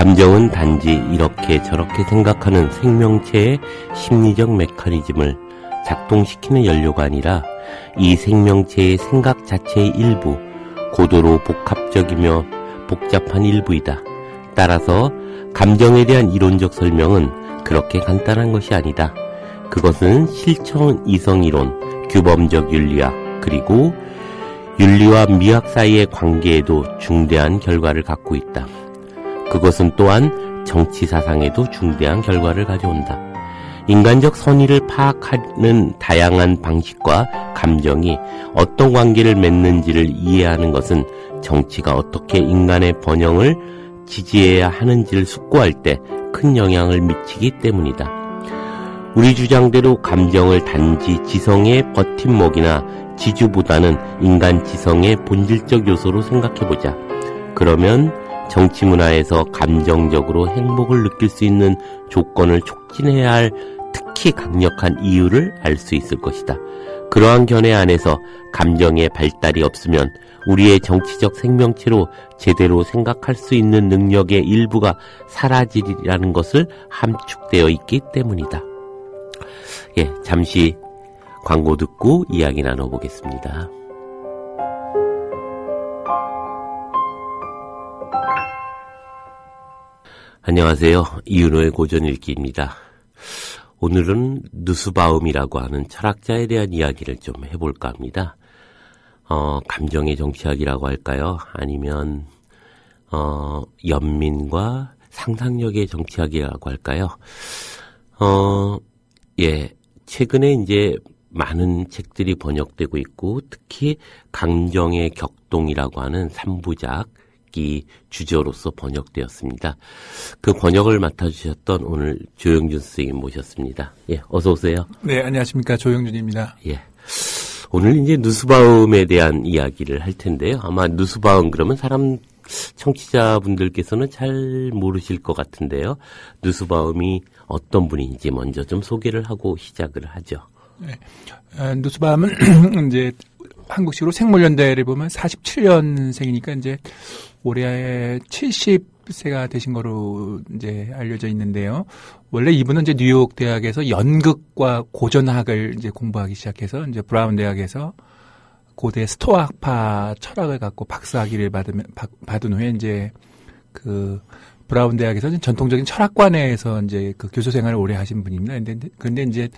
감정은 단지 이렇게 저렇게 생각하는 생명체의 심리적 메커니즘을 작동시키는 연료가 아니라 이 생명체의 생각 자체의 일부, 고도로 복합적이며 복잡한 일부이다. 따라서 감정에 대한 이론적 설명은 그렇게 간단한 것이 아니다. 그것은 실천 이성이론, 규범적 윤리학, 그리고 윤리와 미학 사이의 관계에도 중대한 결과를 갖고 있다. 그것은 또한 정치 사상에도 중대한 결과를 가져온다. 인간적 선의를 파악하는 다양한 방식과 감정이 어떤 관계를 맺는지를 이해하는 것은 정치가 어떻게 인간의 번영을 지지해야 하는지를 숙고할 때 큰 영향을 미치기 때문이다. 우리 주장대로 감정을 단지 지성의 버팀목이나 지주보다는 인간 지성의 본질적 요소로 생각해보자. 그러면 정치 문화에서 감정적으로 행복을 느낄 수 있는 조건을 촉진해야 할 특히 강력한 이유를 알 수 있을 것이다. 그러한 견해 안에서 감정의 발달이 없으면 우리의 정치적 생명체로 제대로 생각할 수 있는 능력의 일부가 사라지리라는 것을 함축되어 있기 때문이다. 예, 잠시 광고 듣고 이야기 나눠보겠습니다. 안녕하세요. 이윤호의 고전읽기입니다. 오늘은 누스바움이라고 하는 철학자에 대한 이야기를 좀 해볼까 합니다. 감정의 정치학이라고 할까요? 아니면 연민과 상상력의 정치학이라고 할까요? 예, 최근에 이제 많은 책들이 번역되고 있고 특히 감정의 격동이라고 하는 3부작이 주제로서 번역되었습니다. 그 번역을 맡아주셨던 오늘 조영준 선생님 모셨습니다. 예, 어서 오세요. 네, 안녕하십니까. 조영준입니다. 예. 오늘 이제 누스바움에 대한 이야기를 할 텐데요. 아마 누스바움 그러면 청취자분들께서는 잘 모르실 것 같은데요. 누스바움이 어떤 분인지 먼저 좀 소개를 하고 시작을 하죠. 네. 누스바움은 이제 한국식으로 생물연대를 보면 47년생이니까 이제 올해 70세가 되신 거로 이제 알려져 있는데요. 원래 이분은 이제 뉴욕 대학에서 연극과 고전학을 이제 공부하기 시작해서 이제 브라운 대학에서 고대 스토아학파 철학을 갖고 박사학위를 받은 후에 이제 그 브라운 대학에서 전통적인 철학관에서 이제 그 교수 생활을 오래 하신 분입니다. 근데 이제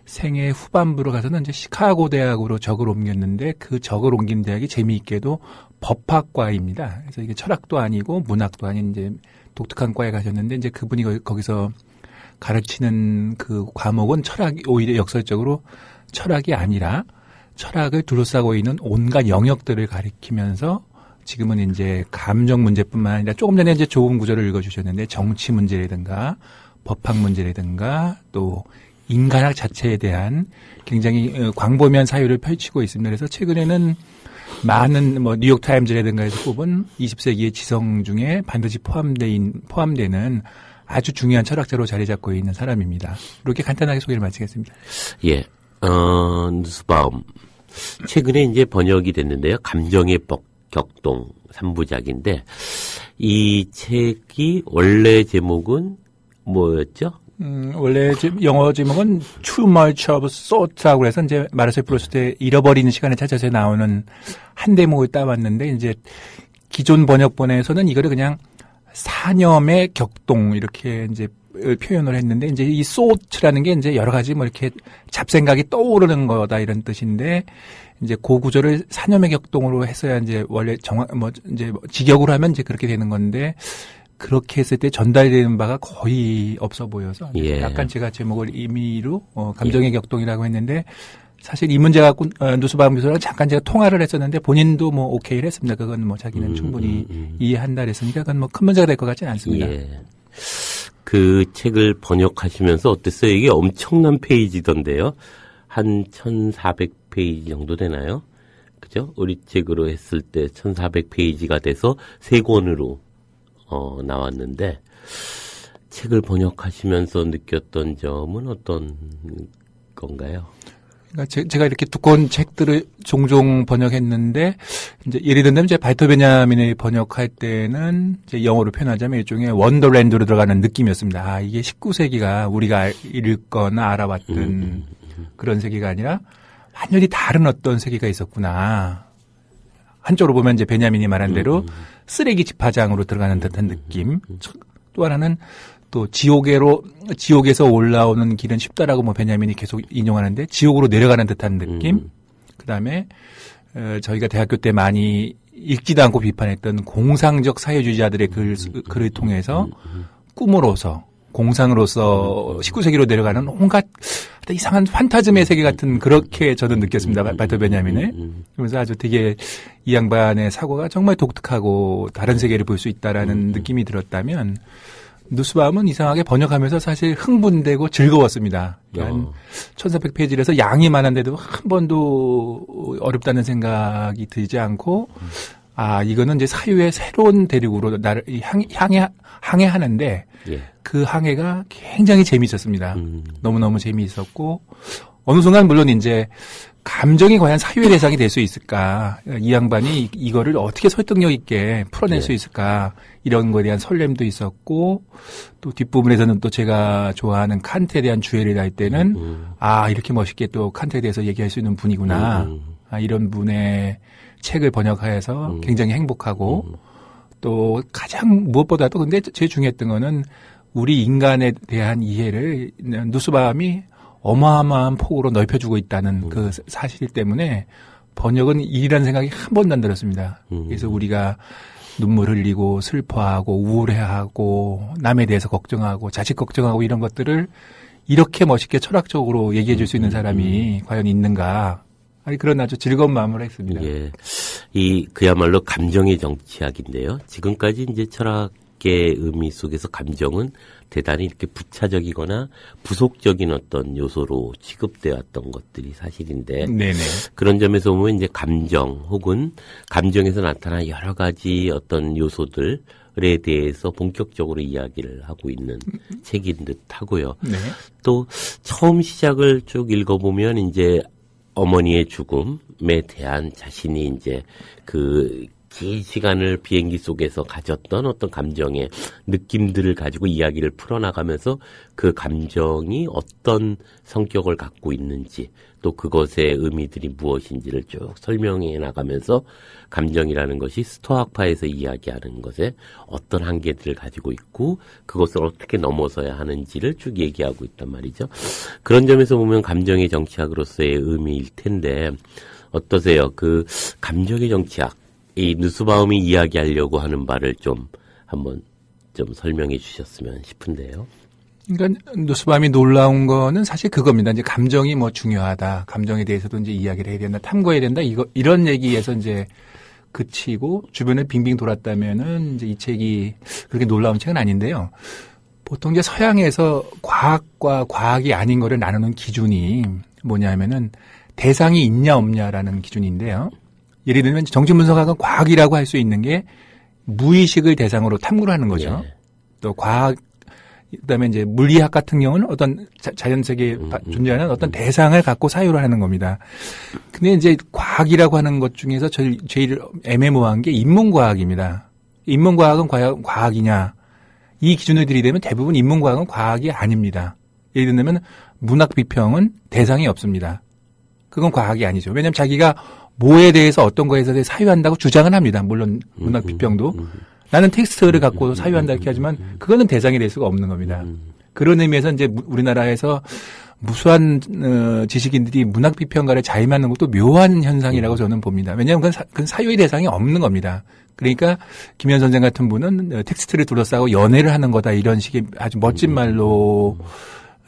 생애 후반부로 가서는 이제 시카고 대학으로 적을 옮겼는데 그 적을 옮긴 대학이 재미있게도 법학과입니다. 그래서 이게 철학도 아니고 문학도 아닌 이제 독특한 과에 가셨는데 이제 그분이 거기서 가르치는 그 과목은 오히려 역설적으로 철학이 아니라 철학을 둘러싸고 있는 온갖 영역들을 가리키면서 지금은 이제 감정 문제뿐만 아니라 조금 전에 이제 좋은 구절을 읽어주셨는데 정치 문제라든가 법학 문제라든가 또 인간학 자체에 대한 굉장히 광범위한 사유를 펼치고 있습니다. 그래서 최근에는 많은 뉴욕타임즈라든가에서 뽑은 20세기의 지성 중에 반드시 포함되는 아주 중요한 철학자로 자리 잡고 있는 사람입니다. 이렇게 간단하게 소개를 마치겠습니다. 예, 누스바움. 최근에 이제 번역이 됐는데요. 감정의 격동 3부작인데 이 책이 원래 제목은 뭐였죠? 원래 영어 제목은 Too Much of Thought라고 해서 이제 마르셀 프루스트의 잃어버리는 시간을 찾아서 나오는 한 대목을 따왔는데 이제 기존 번역본에서는 이거를 그냥 사념의 격동 이렇게 이제 표현을 했는데 이제 이 thought라는 게 이제 여러 가지 이렇게 잡생각이 떠오르는 거다 이런 뜻인데 이제 그 구조를 사념의 격동으로 했어야 이제 원래 직역으로 하면 이제 그렇게 되는 건데 그렇게 했을 때 전달되는 바가 거의 없어 보여서 예. 약간 제가 제목을 임의로 감정의 격동이라고 했는데 사실 이 문제 갖고 누스바움 교수랑 잠깐 제가 통화를 했었는데 본인도 오케이를 했습니다. 그건 자기는 충분히 이해한다 그랬으니까 그건 큰 문제가 될 것 같지는 않습니다. 예. 그 책을 번역하시면서 어땠어요? 이게 엄청난 페이지던데요. 한 1400페이지 정도 되나요? 그죠? 우리 책으로 했을 때 1400페이지가 돼서 3권으로 나왔는데 책을 번역하시면서 느꼈던 점은 어떤 건가요? 그러니까 제가 이렇게 두꺼운 책들을 종종 번역했는데, 이제 예를 들면 이제 발터 베냐민을 번역할 때는 이제 영어로 표현하자면 일종의 원더랜드로 들어가는 느낌이었습니다. 아, 이게 19세기가 우리가 읽거나 알아봤던 그런 세계가 아니라 완전히 다른 어떤 세계가 있었구나. 한쪽으로 보면 이제 베냐민이 말한 대로 쓰레기 집화장으로 들어가는 듯한 느낌. 또 하나는 또 지옥에서 올라오는 길은 쉽다라고 뭐 베냐민이 계속 인용하는데 지옥으로 내려가는 듯한 느낌. 그다음에 저희가 대학교 때 많이 읽지도 않고 비판했던 공상적 사회주의자들의 글을 통해서 꿈으로서 공상으로서 19세기로 내려가는 온갖 이상한 판타즘의 세계 같은 그렇게 저도 느꼈습니다. 발터 베냐민을. 그래서 아주 되게 이 양반의 사고가 정말 독특하고 다른 세계를 볼 수 있다라는 느낌이 들었다면 누스바움은 이상하게 번역하면서 사실 흥분되고 즐거웠습니다. 한 1400페이지라서 양이 많은데도 한 번도 어렵다는 생각이 들지 않고 아 이거는 이제 사유의 새로운 대륙으로 나를 항해하는데 예. 그 항해가 굉장히 재미있었습니다. 너무너무 재미있었고 어느 순간 물론 이제 감정이 과연 사유의 대상이 될 수 있을까? 이 양반이 이거를 어떻게 설득력 있게 풀어낼 수 있을까? 이런 거에 대한 설렘도 있었고 또 뒷부분에서는 또 제가 좋아하는 칸트에 대한 주애를 할 때는 아 이렇게 멋있게 또 칸트에 대해서 얘기할 수 있는 분이구나. 아, 이런 분의 책을 번역하여서 굉장히 행복하고 또 가장 무엇보다도 근데 제일 중요했던 거는 우리 인간에 대한 이해를 누스바움이 어마어마한 폭으로 넓혀주고 있다는 그 사실 때문에 번역은 일이라는 생각이 한 번도 안 들었습니다. 그래서 우리가 눈물 흘리고 슬퍼하고 우울해하고 남에 대해서 걱정하고 자식 걱정하고 이런 것들을 이렇게 멋있게 철학적으로 얘기해 줄 수 있는 사람이 과연 있는가. 아니 그런 아주 즐거운 마음을 했습니다. 예. 그야말로 감정의 정치학인데요. 지금까지 이제 철학의 의미 속에서 감정은 대단히 이렇게 부차적이거나 부속적인 어떤 요소로 취급되어 왔던 것들이 사실인데 네네. 그런 점에서 보면 이제 감정 혹은 감정에서 나타나는 여러 가지 어떤 요소들에 대해서 본격적으로 이야기를 하고 있는 책인 듯 하고요. 네. 또 처음 시작을 쭉 읽어보면 이제 어머니의 죽음에 대한 자신이 이제 긴 시간을 비행기 속에서 가졌던 어떤 감정의 느낌들을 가지고 이야기를 풀어나가면서 그 감정이 어떤 성격을 갖고 있는지 또 그것의 의미들이 무엇인지를 쭉 설명해 나가면서 감정이라는 것이 스토아파에서 이야기하는 것에 어떤 한계들을 가지고 있고 그것을 어떻게 넘어서야 하는지를 쭉 얘기하고 있단 말이죠. 그런 점에서 보면 감정의 정치학으로서의 의미일 텐데 어떠세요? 그 감정의 정치학 이 누스바움이 이야기하려고 하는 바를 좀 한번 좀 설명해 주셨으면 싶은데요. 그러니까 누스바움이 놀라운 거는 사실 그겁니다. 이제 감정이 뭐 중요하다. 감정에 대해서도 이제 이야기를 해야 된다. 탐구해야 된다. 이런 얘기에서 이제 그치고 주변을 빙빙 돌았다면은 이제 이 책이 그렇게 놀라운 책은 아닌데요. 보통 이제 서양에서 과학과 과학이 아닌 거를 나누는 기준이 뭐냐면은 대상이 있냐 없냐라는 기준인데요. 예를 들면 정신분석학은 과학이라고 할 수 있는 게 무의식을 대상으로 탐구를 하는 거죠. 예. 또 과학, 그다음에 이제 물리학 같은 경우는 어떤 자연 세계에 존재하는 어떤 대상을 갖고 사유를 하는 겁니다. 근데 이제 과학이라고 하는 것 중에서 제일 애매모호한 게 인문과학입니다. 인문과학은 과연 과학이냐? 이 기준을 들이대면 대부분 인문과학은 과학이 아닙니다. 예를 들면 문학 비평은 대상이 없습니다. 그건 과학이 아니죠. 왜냐하면 자기가 뭐에 대해서 어떤 거에 대해서 사유한다고 주장을 합니다. 물론 문학 비평도. 나는 텍스트를 갖고 사유한다 이렇게 하지만 그거는 대상이 될 수가 없는 겁니다. 그런 의미에서 이제 우리나라에서 무수한 지식인들이 문학 비평가를 잘 맞는 것도 묘한 현상이라고 저는 봅니다. 왜냐하면 그건 사유의 대상이 없는 겁니다. 그러니까 김현 선생 같은 분은 텍스트를 둘러싸고 연애를 하는 거다 이런 식의 아주 멋진 말로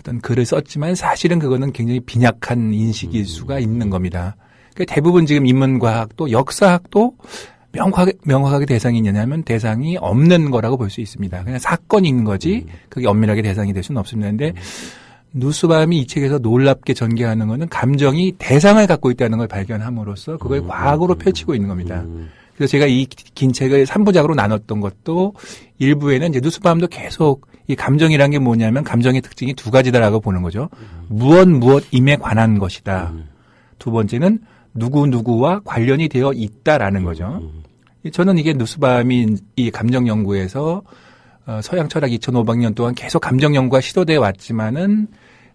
어떤 글을 썼지만 사실은 그거는 굉장히 빈약한 인식일 수가 있는 겁니다. 그러니까 대부분 지금 인문과학도 역사학도 명확하게 대상이 있냐면 대상이 없는 거라고 볼 수 있습니다. 그냥 사건이 있는 거지 그게 엄밀하게 대상이 될 수는 없습니다. 그런데 누스바움이 이 책에서 놀랍게 전개하는 거는 감정이 대상을 갖고 있다는 걸 발견함으로써 그걸 과학으로 펼치고 있는 겁니다. 그래서 제가 이 긴 책을 3부작으로 나눴던 것도 일부에는 이제 누스바움도 계속 이 감정이란 게 뭐냐면 감정의 특징이 두 가지다라고 보는 거죠. 무엇임에 관한 것이다. 두 번째는 누구누구와 관련이 되어 있다라는 거죠. 저는 이게 누스밤이 이 감정 연구에서 서양 철학 2,500년 동안 계속 감정 연구가 시도되어 왔지만은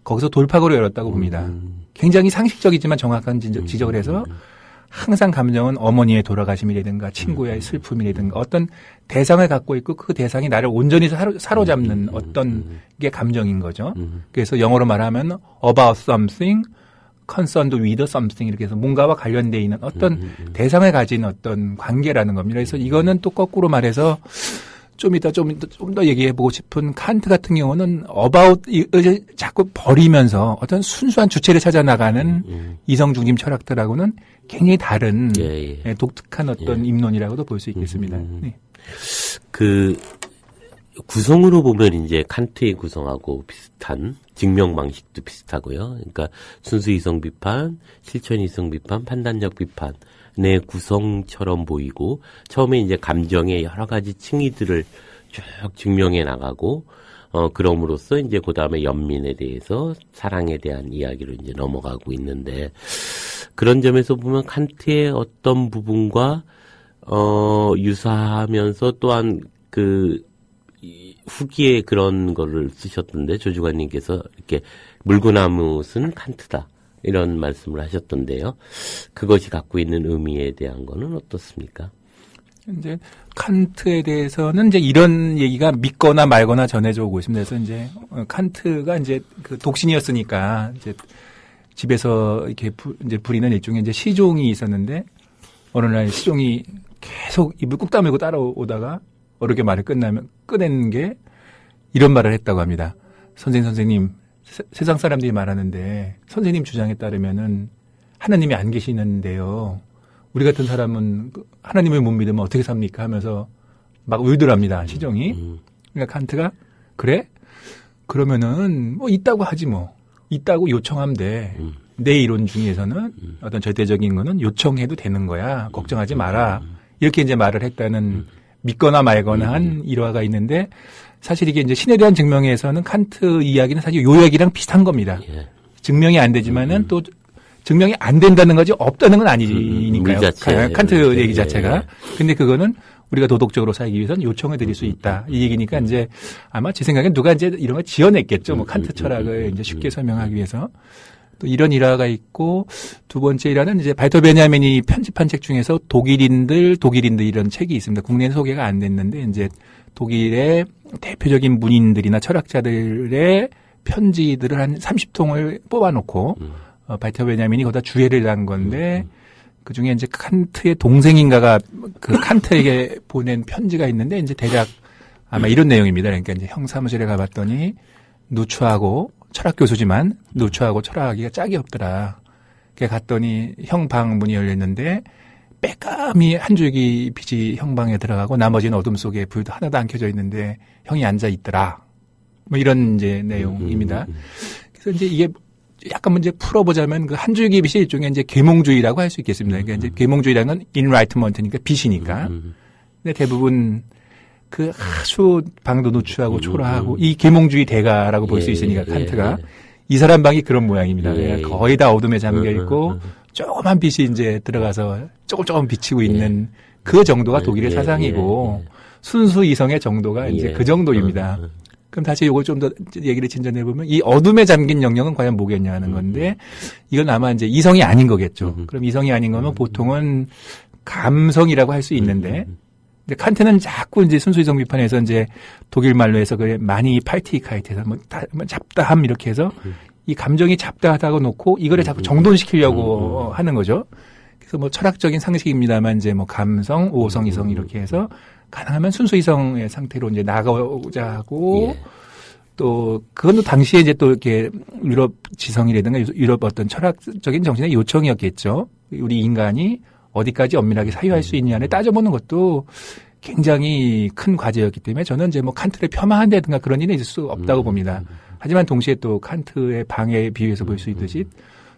거기서 돌파구를 열었다고 봅니다. 굉장히 상식적이지만 정확한 지적을 해서 항상 감정은 어머니의 돌아가심이라든가 친구의 슬픔이라든가 어떤 대상을 갖고 있고 그 대상이 나를 온전히 사로잡는 어떤 게 감정인 거죠. 그래서 영어로 말하면 about something, concerned with something 이렇게 해서 뭔가와 관련되어 있는 어떤 대상을 가진 어떤 관계라는 겁니다. 그래서 이거는 또 거꾸로 말해서 좀 더 얘기해보고 싶은 칸트 같은 경우는 about 자꾸 버리면서 어떤 순수한 주체를 찾아 나가는 이성 중심 철학들하고는 굉장히 다른 독특한 어떤 입론이라고도 볼 수 있겠습니다. 네. 그 구성으로 보면 이제 칸트의 구성하고 비슷한 증명 방식도 비슷하고요. 그러니까 순수 이성 비판, 실천 이성 비판, 판단적 비판. 내 구성처럼 보이고 처음에 이제 감정의 여러 가지 층위들을 쭉 증명해 나가고 그럼으로써 이제 그다음에 연민에 대해서 사랑에 대한 이야기로 이제 넘어가고 있는데 그런 점에서 보면 칸트의 어떤 부분과 유사하면서 또한 그 후기에 그런 거를 쓰셨던데 조주관님께서 이렇게 물구나무는 칸트다. 이런 말씀을 하셨던데요. 그것이 갖고 있는 의미에 대한 거는 어떻습니까? 이제 칸트에 대해서는 이제 이런 얘기가 믿거나 말거나 전해져 오고 있습니다. 그래서 이제 칸트가 이제 그 독신이었으니까 이제 집에서 이렇게 이제 부리는 일종의 이제 시종이 있었는데 어느 날 시종이 계속 입을 꾹 다물고 따라오다가 어렵게 말을 꺼낸 게 이런 말을 했다고 합니다. 선생님. 세상 사람들이 말하는데 선생님 주장에 따르면은 하나님이 안 계시는데요. 우리 같은 사람은 하나님을 못 믿으면 어떻게 삽니까? 하면서 막 울더랍니다. 시종이. 그러니까 칸트가 그래? 그러면은 뭐 있다고 하지 뭐. 있다고 요청하면 돼. 내 이론 중에서는 어떤 절대적인 거는 요청해도 되는 거야. 걱정하지 마라. 이렇게 이제 말을 했다는 믿거나 말거나 한 일화가 있는데 사실 이게 이제 신에 대한 증명에서는 칸트 이야기는 사실 요 얘기랑 비슷한 겁니다. 예. 증명이 안 되지만은 또 증명이 안 된다는 거지 없다는 건 아니니까요. 칸트 얘기 자체가. 근데 그거는 우리가 도덕적으로 살기 위해서는 요청을 드릴 수 있다. 이 얘기니까 이제 아마 제 생각엔 누가 이제 이런 걸 지어냈겠죠. 뭐 칸트 철학을 이제 쉽게 설명하기 위해서. 또 이런 일화가 있고 두 번째 일화는 이제 발터 베냐민이 편집한 책 중에서 독일인들 이런 책이 있습니다. 국내는 소개가 안 됐는데 이제 독일의 대표적인 문인들이나 철학자들의 편지들을 한 30통을 뽑아놓고 발터 베냐민이 거기다 주해를 한 건데 그 중에 이제 칸트의 동생인가가 그 칸트에게 보낸 편지가 있는데 이제 대략 아마 이런 내용입니다. 그러니까 이제 형 사무실에 가봤더니 누추하고 철학 교수지만 누추하고 철학하기가 짝이 없더라. 그래 갔더니 형 방 문이 열렸는데 빼감이 한 줄기 빛이 형 방에 들어가고 나머지는 어둠 속에 불도 하나도 안 켜져 있는데 형이 앉아 있더라. 뭐 이런 이제 내용입니다. 그래서 이제 이게 약간 문제 풀어보자면 그 한 줄기 빛이 일종의 이제 계몽주의라고 할 수 있겠습니다. 그러니까 이제 계몽주의라는 건 인라이트먼트니까 빛이니까. 근데 대부분 그 아주 방도 누추하고 초라하고 이 계몽주의 대가라고 볼 수 있으니까 칸트가 이 사람 방이 그런 모양입니다. 거의 다 어둠에 잠겨 있고 조그만 빛이 이제 들어가서 조금 비치고 있는 그 정도가 독일의 사상이고 순수 이성의 정도가 이제 그 정도입니다. 그럼 다시 이걸 좀 더 얘기를 진전해 보면 이 어둠에 잠긴 영역은 과연 뭐겠냐 하는 건데 이건 아마 이제 이성이 아닌 거겠죠. 그럼 이성이 아닌 거면 보통은 감성이라고 할 수 있는데 근데 칸트는 자꾸 이제 순수 이성 비판에서 이제 독일 말로 해서 그 많이 팔티카이트해서 뭐 잡다함 이렇게 해서 이 감정이 잡다하다고 놓고 이거를 자꾸 정돈시키려고 하는 거죠. 그래서 뭐 철학적인 상식입니다만 이제 뭐 감성, 오성, 이성 이렇게 해서 가능하면 순수 이성의 상태로 이제 나가고자 하고 또 그건 당시에 이제 또 이렇게 유럽 지성이라든가 유럽 어떤 철학적인 정신의 요청이었겠죠. 우리 인간이 어디까지 엄밀하게 사유할 수 있냐를 따져보는 것도 굉장히 큰 과제였기 때문에 저는 이제 뭐 칸트를 폄하한다든가 그런 일은 있을 수 없다고 봅니다. 하지만 동시에 또 칸트의 방에 비유해서 볼 수 있듯이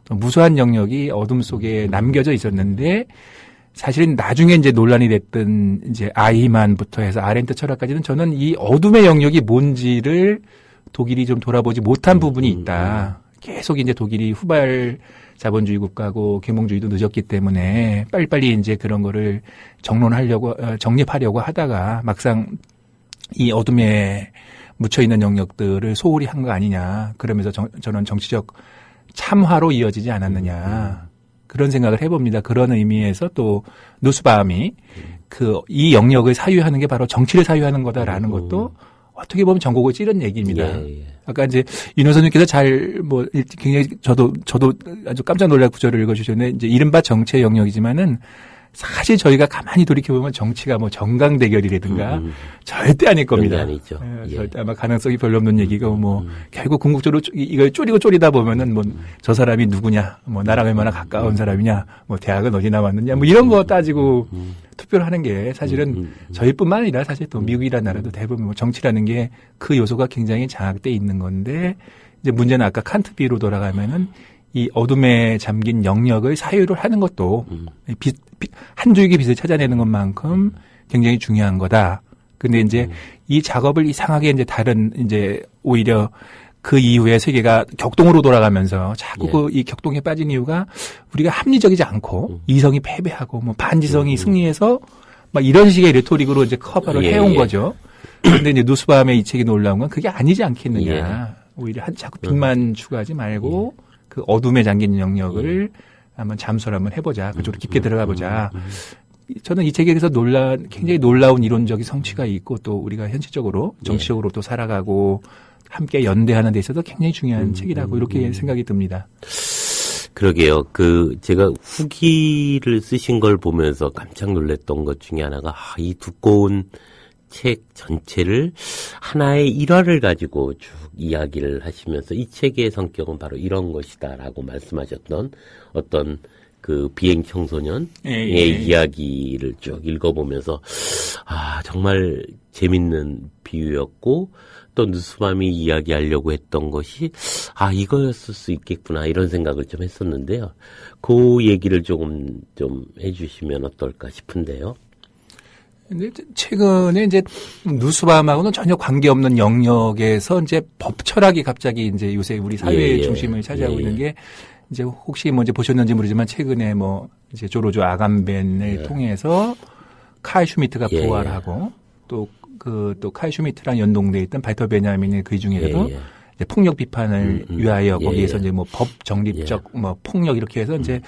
또 무수한 영역이 어둠 속에 남겨져 있었는데 사실은 나중에 이제 논란이 됐던 이제 아이만부터 해서 아렌트 철학까지는 저는 이 어둠의 영역이 뭔지를 독일이 좀 돌아보지 못한 부분이 있다. 계속 이제 독일이 후발 자본주의 국가고 계몽주의도 늦었기 때문에 빨리빨리 이제 그런 거를 정립하려고 하다가 막상 이 어둠에 묻혀 있는 영역들을 소홀히 한 거 아니냐. 그러면서 저는 정치적 참화로 이어지지 않았느냐. 그런 생각을 해봅니다. 그런 의미에서 또 누스바움이 이 영역을 사유하는 게 바로 정치를 사유하는 거다라는 것도 어떻게 보면 전곡을 찌른 얘기입니다. 예. 아까 이제 윤호 선생님께서 굉장히 저도 아주 깜짝 놀랄 구절을 읽어주셨는데 이제 이른바 정치의 영역이지만은 사실 저희가 가만히 돌이켜보면 정치가 뭐 정강 대결이라든가 절대 아닐 겁니다. 아니죠. 예. 절대 아마 가능성이 별로 없는 얘기고 결국 궁극적으로 이걸 쪼리다 보면은 저 사람이 누구냐, 나랑 얼마나 가까운 사람이냐, 대학은 어디 나왔느냐, 이런 거 따지고 투표를 하는 게 사실은 저희뿐만 아니라 사실 또 미국이라는 나라도 대부분 정치라는 게 그 요소가 굉장히 장악돼 있는 건데 이제 문제는 아까 칸트비로 돌아가면은 이 어둠에 잠긴 영역을 사유를 하는 것도 한 줄기 빛을 찾아내는 것만큼 굉장히 중요한 거다. 근데 이제 이 작업을 이상하게 이제 이제 오히려 그 이후에 세계가 격동으로 돌아가면서 자꾸 이 격동에 빠진 이유가 우리가 합리적이지 않고 이성이 패배하고 반지성이 승리해서 막 이런 식의 레토릭으로 이제 커버를 해온 거죠. 그런데 이제 누스바움의 이 책이 놀라운 건 그게 아니지 않겠느냐. 오히려 자꾸 빛만 추구하지 말고 그 어둠에 잠긴 영역을 한번 잠수를 한번 해보자. 그쪽으로 깊게 들어가 보자. 저는 이 책에서 굉장히 놀라운 이론적인 성취가 있고 또 우리가 현실적으로 정치적으로 또 살아가고 함께 연대하는 데 있어서 굉장히 중요한 책이라고 이렇게 생각이 듭니다. 그러게요. 제가 후기를 쓰신 걸 보면서 깜짝 놀랐던 것 중에 하나가 이 두꺼운 책 전체를 하나의 일화를 가지고 쭉 이야기를 하시면서 이 책의 성격은 바로 이런 것이다라고 말씀하셨던 어떤 그 비행 청소년의 이야기를 쭉 읽어보면서 정말 재밌는 비유였고 또 누스바움이 이야기하려고 했던 것이 이거였을 수 있겠구나 이런 생각을 좀 했었는데요. 그 얘기를 조금 좀 해주시면 어떨까 싶은데요. 근데 최근에 이제 누스바움하고는 전혀 관계없는 영역에서 이제 법 철학이 갑자기 이제 요새 우리 사회의 중심을 차지하고 있는 게 이제 혹시 이제 보셨는지 모르지만 최근에 이제 조르주 아감벤을 통해서 칼 슈미트가 부활하고 또 칼 슈미트랑 연동돼 있던 발터 베냐민의 그 중에서도 이제 폭력 비판을 위하여 거기에서 이제 법 정립적 폭력 이렇게 해서 이제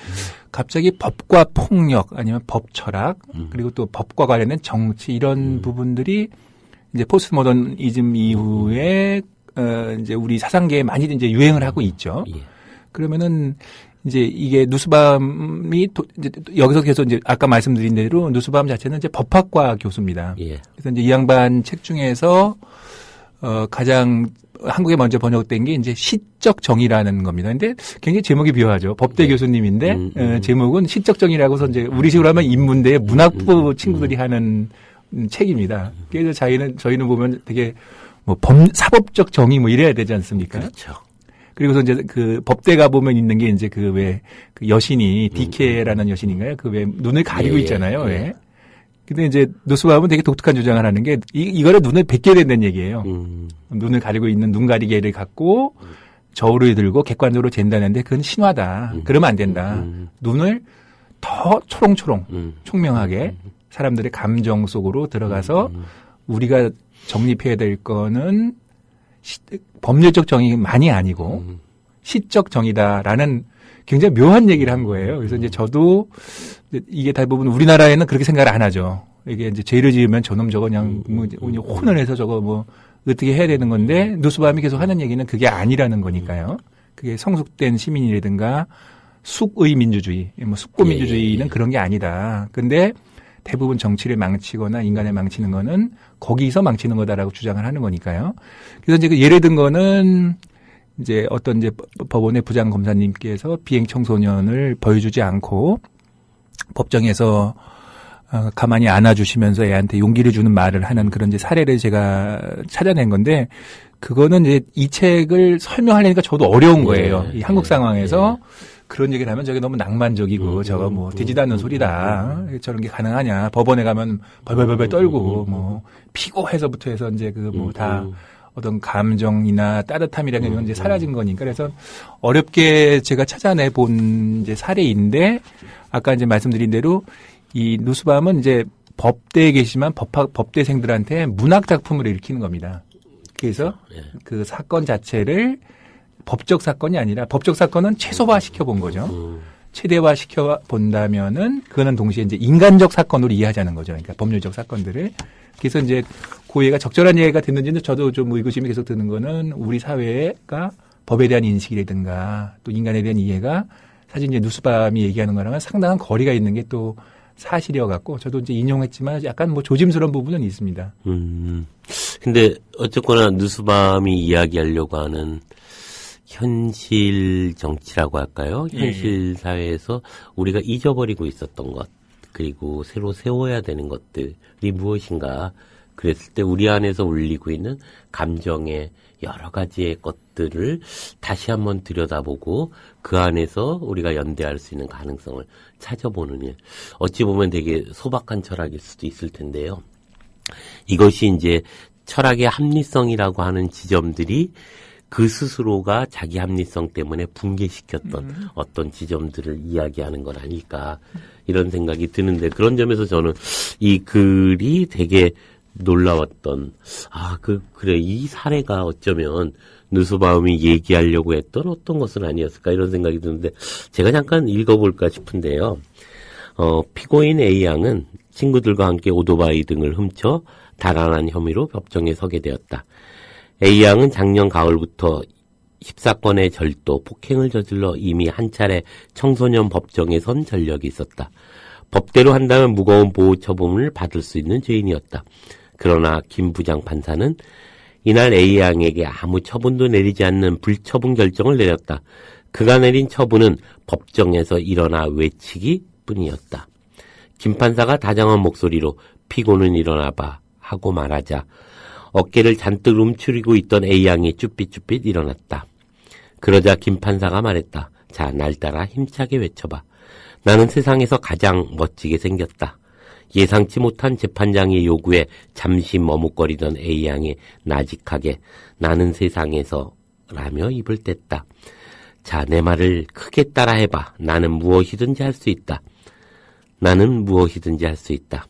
갑자기 법과 폭력 아니면 법 철학 그리고 또 법과 관련된 정치 이런 부분들이 이제 포스트 모더니즘 이후에 이제 우리 사상계에 많이 이제 유행을 하고 있죠. 그러면은 이제 이게 누스바움이 이제 여기서 계속 이제 아까 말씀드린 대로 누스바움 자체는 이제 법학과 교수입니다. 그래서 이제 이 양반 책 중에서 가장 한국에 먼저 번역된 게 이제 시적 정의라는 겁니다. 근데 굉장히 제목이 묘하죠. 법대 교수님인데 제목은 시적 정의라고서 이제 우리식으로 하면 인문대 문학부 친구들이 하는 책입니다. 그래서 저희는 보면 되게 사법적 정의 이래야 되지 않습니까? 그렇죠. 그리고서 이제 그 법대 가보면 있는 게 이제 그 여신이 디케라는 여신인가요? 그 눈을 가리고 있잖아요. 근데 이제 누스바움은 되게 독특한 주장을 하는 게 이거를 눈을 뵙게 된다는 얘기예요. 눈을 가리고 있는 눈 가리개를 갖고 저울을 들고 객관적으로 잰다는데 그건 신화다. 그러면 안 된다. 눈을 더 초롱초롱 총명하게 사람들의 감정 속으로 들어가서 우리가 정립해야 될 거는 법률적 정의만이 아니고 시적 정의다라는 굉장히 묘한 얘기를 한 거예요. 그래서 이제 저도 이게 대부분 우리나라에는 그렇게 생각을 안 하죠. 이게 이제 죄를 지으면 저놈 저거 그냥 혼을 해서 저거 어떻게 해야 되는 건데 누스바움이 계속 하는 얘기는 그게 아니라는 거니까요. 그게 성숙된 시민이라든가 숙의 민주주의, 숙고 민주주의는 그런 게 아니다. 근데 대부분 정치를 망치거나 인간을 망치는 거는 거기서 망치는 거다라고 주장을 하는 거니까요. 그래서 이제 예를 든 거는 이제 어떤 이제 법원의 부장 검사님께서 비행 청소년을 벌주지 않고 법정에서 가만히 안아주시면서 애한테 용기를 주는 말을 하는 그런 이제 사례를 제가 찾아낸 건데 그거는 이제 이 책을 설명하려니까 저도 어려운 거예요. 이 한국 상황에서. 그런 얘기를 하면 저게 너무 낭만적이고 저거 되지도 않는 소리다. 저런 게 가능하냐. 법원에 가면 벌벌벌 떨고 피고해서부터 해서 이제 다 어떤 감정이나 따뜻함이라는 건 이제 사라진 거니까. 그래서 어렵게 제가 찾아내 본 이제 사례인데, 아까 이제 말씀드린 대로 이 누스밤은 이제 법대에 계시지만 법대생들한테 문학 작품을 일으키는 겁니다. 그래서 그 사건 자체를 법적 사건이 아니라 법적 사건은 최소화 시켜본 거죠. 최대화 시켜 본다면은 그거는 동시에 이제 인간적 사건으로 이해하자는 거죠. 그러니까 법률적 사건들을. 그래서 이제 고예가 적절한 이해가 됐는지는 저도 좀 의구심이 계속 드는 거는 우리 사회가 법에 대한 인식이라든가 또 인간에 대한 이해가 사실 이제 누스밤이 얘기하는 거랑은 상당한 거리가 있는 게 또 사실이어 갖고 저도 이제 인용했지만 약간 뭐 조심스러운 부분은 있습니다. 근데 어쨌거나 누스밤이 이야기하려고 하는 현실 정치라고 할까요? 현실 사회에서 우리가 잊어버리고 있었던 것, 그리고 새로 세워야 되는 것들이 무엇인가. 그랬을 때 우리 안에서 울리고 있는 감정의 여러 가지의 것들을 다시 한번 들여다보고 그 안에서 우리가 연대할 수 있는 가능성을 찾아보는 일. 어찌 보면 되게 소박한 철학일 수도 있을 텐데요. 이것이 이제 철학의 합리성이라고 하는 지점들이 그 스스로가 자기 합리성 때문에 붕괴시켰던 어떤 지점들을 이야기하는 건 아닐까 이런 생각이 드는데, 그런 점에서 저는 이 글이 되게 놀라웠던, 그래, 이 사례가 어쩌면 누스바움이 얘기하려고 했던 어떤 것은 아니었을까 이런 생각이 드는데, 제가 잠깐 읽어볼까 싶은데요. 피고인 A양은 친구들과 함께 오토바이 등을 훔쳐 달아난 혐의로 법정에 서게 되었다. A양은 작년 가을부터 14건의 절도, 폭행을 저질러 이미 한 차례 청소년 법정에 선 전력이 있었다. 법대로 한다면 무거운 보호 처분을 받을 수 있는 죄인이었다. 그러나 김 부장 판사는 이날 A양에게 아무 처분도 내리지 않는 불처분 결정을 내렸다. 그가 내린 처분은 법정에서 일어나 외치기 뿐이었다. 김 판사가 다정한 목소리로 피고는 일어나봐 하고 말하자 어깨를 잔뜩 움츠리고 있던 A양이 쭈삣쭈삣 일어났다. 그러자 김 판사가 말했다. 자, 날 따라 힘차게 외쳐봐. 나는 세상에서 가장 멋지게 생겼다. 예상치 못한 재판장의 요구에 잠시 머뭇거리던 A양이 나직하게 나는 세상에서 라며 입을 뗐다. 자, 내 말을 크게 따라해봐. 나는 무엇이든지 할 수 있다. 나는 무엇이든지 할 수 있다.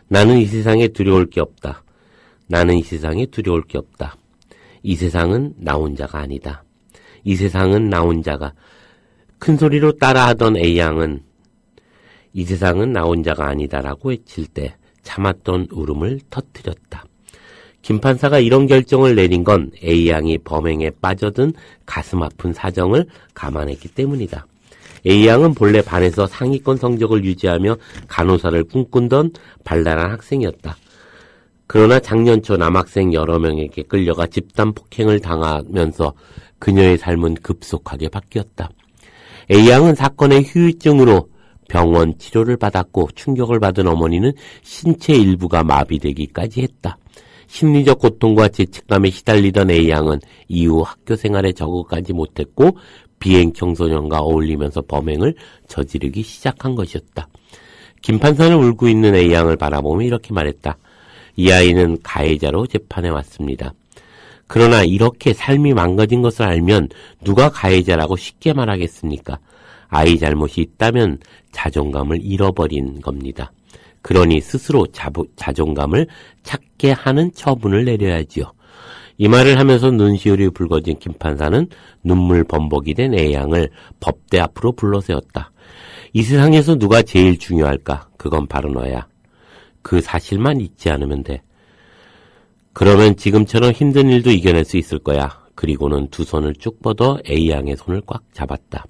나는 이 세상에 두려울 게 없다. 나는 이 세상에 두려울 게 없다. 이 세상은 나 혼자가 아니다. 이 세상은 나 혼자가. 큰 소리로 따라하던 A양은 이 세상은 나 혼자가 아니다라고 외칠 때 참았던 울음을 터뜨렸다. 김 판사가 이런 결정을 내린 건 A양이 범행에 빠져든 가슴 아픈 사정을 감안했기 때문이다. A양은 본래 반에서 상위권 성적을 유지하며 간호사를 꿈꾸던 발랄한 학생이었다. 그러나 작년 초 남학생 여러 명에게 끌려가 집단 폭행을 당하면서 그녀의 삶은 급속하게 바뀌었다. A양은 사건의 후유증으로 병원 치료를 받았고 충격을 받은 어머니는 신체 일부가 마비되기까지 했다. 심리적 고통과 죄책감에 시달리던 A양은 이후 학교 생활에 적응하지 못했고 비행 청소년과 어울리면서 범행을 저지르기 시작한 것이었다. 김 판사는 울고 있는 A양을 바라보며 이렇게 말했다. 이 아이는 가해자로 재판에 왔습니다. 그러나 이렇게 삶이 망가진 것을 알면 누가 가해자라고 쉽게 말하겠습니까? 아이 잘못이 있다면 자존감을 잃어버린 겁니다. 그러니 스스로 자존감을 찾게 하는 처분을 내려야지요. 이 말을 하면서 눈시울이 붉어진 김 판사는 눈물 범벅이 된 A양을 법대 앞으로 불러세웠다. 이 세상에서 누가 제일 중요할까? 그건 바로 너야. 그 사실만 잊지 않으면 돼. 그러면 지금처럼 힘든 일도 이겨낼 수 있을 거야. 그리고는 두 손을 쭉 뻗어 A양의 손을 꽉 잡았다.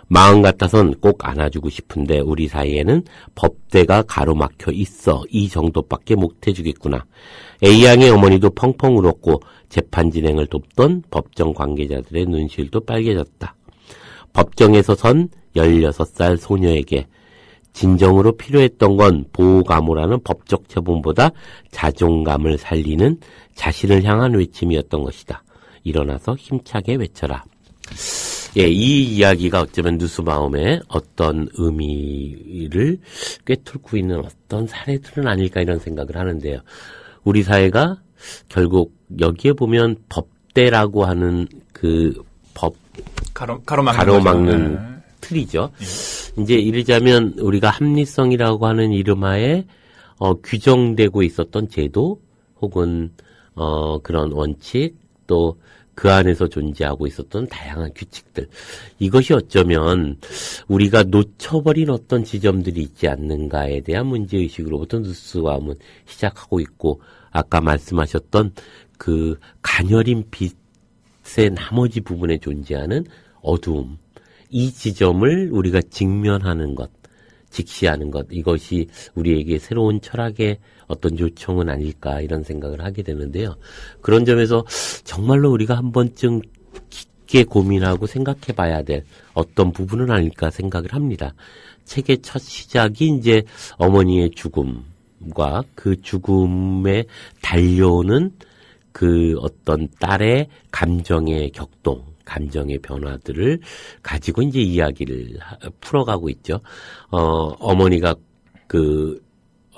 마음 같아선 꼭 안아주고 싶은데 우리 사이에는 법대가 가로막혀 있어. 이 정도밖에 못해주겠구나. A양의 어머니도 펑펑 울었고 재판 진행을 돕던 법정 관계자들의 눈시울도 빨개졌다. 법정에서 선 16살 소녀에게 진정으로 필요했던 건 보호감호라는 법적 처분보다 자존감을 살리는 자신을 향한 외침이었던 것이다. 일어나서 힘차게 외쳐라. 예, 이 이야기가 어쩌면 누스바움의 어떤 의미를 꿰뚫고 있는 어떤 사례들은 아닐까 이런 생각을 하는데요. 우리 사회가 결국 여기에 보면 법대라고 하는 그 법 가로막는 네. 틀이죠. 이제 이르자면 우리가 합리성이라고 하는 이름하에 규정되고 있었던 제도 혹은 그런 원칙 또 그 안에서 존재하고 있었던 다양한 규칙들. 이것이 어쩌면 우리가 놓쳐버린 어떤 지점들이 있지 않는가에 대한 문제의식으로부터 뉴스와움은 시작하고 있고 아까 말씀하셨던 그 가녀린 빛의 나머지 부분에 존재하는 어두움. 이 지점을 우리가 직면하는 것, 직시하는 것, 이것이 우리에게 새로운 철학의 어떤 요청은 아닐까 이런 생각을 하게 되는데요. 그런 점에서 정말로 우리가 한 번쯤 깊게 고민하고 생각해 봐야 될 어떤 부분은 아닐까 생각을 합니다. 책의 첫 시작이 이제 어머니의 죽음과 그 죽음에 달려오는 그 어떤 딸의 감정의 격동, 감정의 변화들을 가지고 이제 이야기를 풀어가고 있죠. 어머니가 그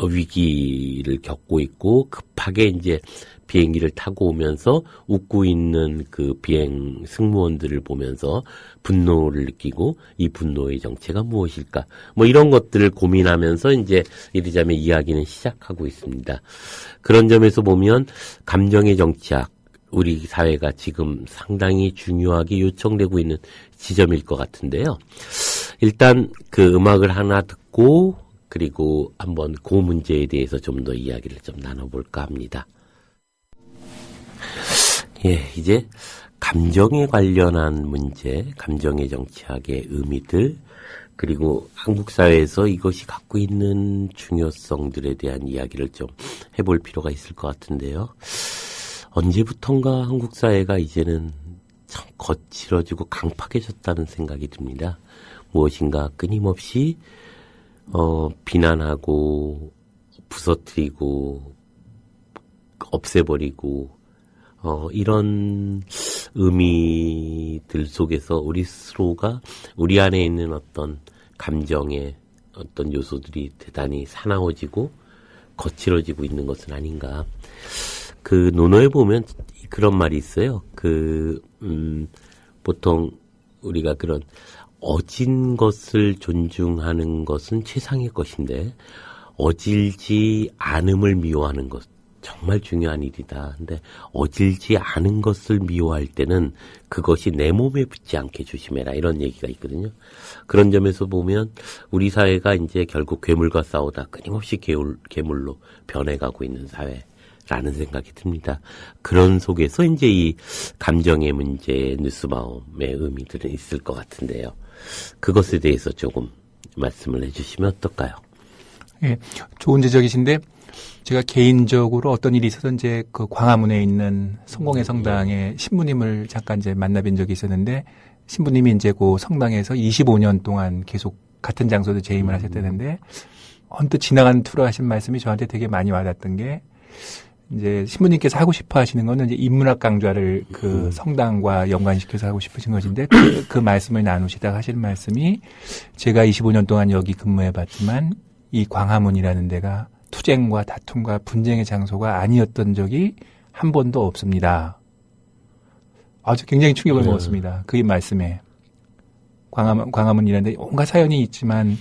위기를 겪고 있고 급하게 이제 비행기를 타고 오면서 웃고 있는 그 비행 승무원들을 보면서 분노를 느끼고 이 분노의 정체가 무엇일까? 뭐 이런 것들을 고민하면서 이제 이르자면 이야기는 시작하고 있습니다. 그런 점에서 보면 감정의 정치학 우리 사회가 지금 상당히 중요하게 요청되고 있는 지점일 것 같은데요. 일단 그 음악을 하나 듣고 그리고 한번 그 문제에 대해서 좀 더 이야기를 좀 나눠볼까 합니다. 예, 이제 감정에 관련한 문제, 감정의 정치학의 의미들, 그리고 한국 사회에서 이것이 갖고 있는 중요성들에 대한 이야기를 좀 해볼 필요가 있을 것 같은데요. 언제부턴가 한국 사회가 이제는 참 거칠어지고 강팍해졌다는 생각이 듭니다. 무엇인가 끊임없이 비난하고 부서뜨리고 없애버리고 이런 의미들 속에서 우리 스스로가 우리 안에 있는 어떤 감정의 어떤 요소들이 대단히 사나워지고 거칠어지고 있는 것은 아닌가. 그 논어에 보면 그런 말이 있어요. 보통 우리가 그런 어진 것을 존중하는 것은 최상의 것인데 어질지 않음을 미워하는 것 정말 중요한 일이다. 근데 어질지 않은 것을 미워할 때는 그것이 내 몸에 붙지 않게 조심해라. 이런 얘기가 있거든요. 그런 점에서 보면 우리 사회가 이제 결국 괴물과 싸우다 끊임없이 괴물로 변해가고 있는 사회라는 생각이 듭니다. 그런 속에서 이제 이 감정의 문제, 뉴스마움의 의미들은 있을 것 같은데요. 그것에 대해서 조금 말씀을 해주시면 어떨까요? 예, 좋은 지적이신데 제가 개인적으로 어떤 일이 있어서 이제 그 광화문에 있는 성공회 성당의 신부님을 잠깐 이제 만나뵌 적이 있었는데 신부님이 이제 그 성당에서 25년 동안 계속 같은 장소에 재임을 하셨다는데 언뜻 지나간 투로 하신 말씀이 저한테 되게 많이 와닿았던 게 이제 신부님께서 하고 싶어 하시는 거는 이제 인문학 강좌를 그 성당과 연관시켜서 하고 싶으신 것인데 그 말씀을 나누시다가 하시는 말씀이 제가 25년 동안 여기 근무해 봤지만 이 광화문이라는 데가 투쟁과 다툼과 분쟁의 장소가 아니었던 적이 한 번도 없습니다. 아주 굉장히 충격을 먹었습니다. 그 말씀에. 광화문이라는 데 온갖 사연이 있지만